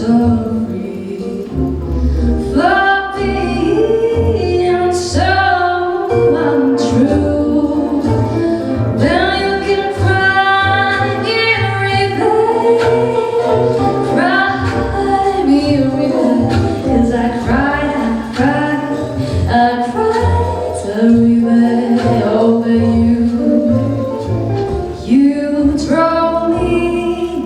sorry for being so untrue. Well, you can cry me a river, cry me a river, 'cause I cried a river over you. You drove me,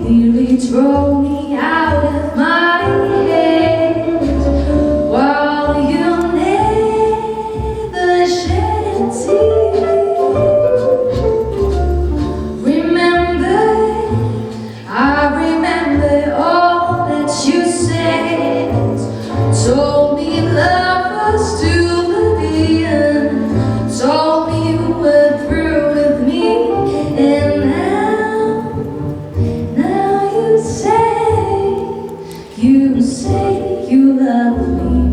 nearly drove me out of my head, while you never shed a tear. I remember all that you said, told me love was to the end, told me you were through with me, and now you say you love me.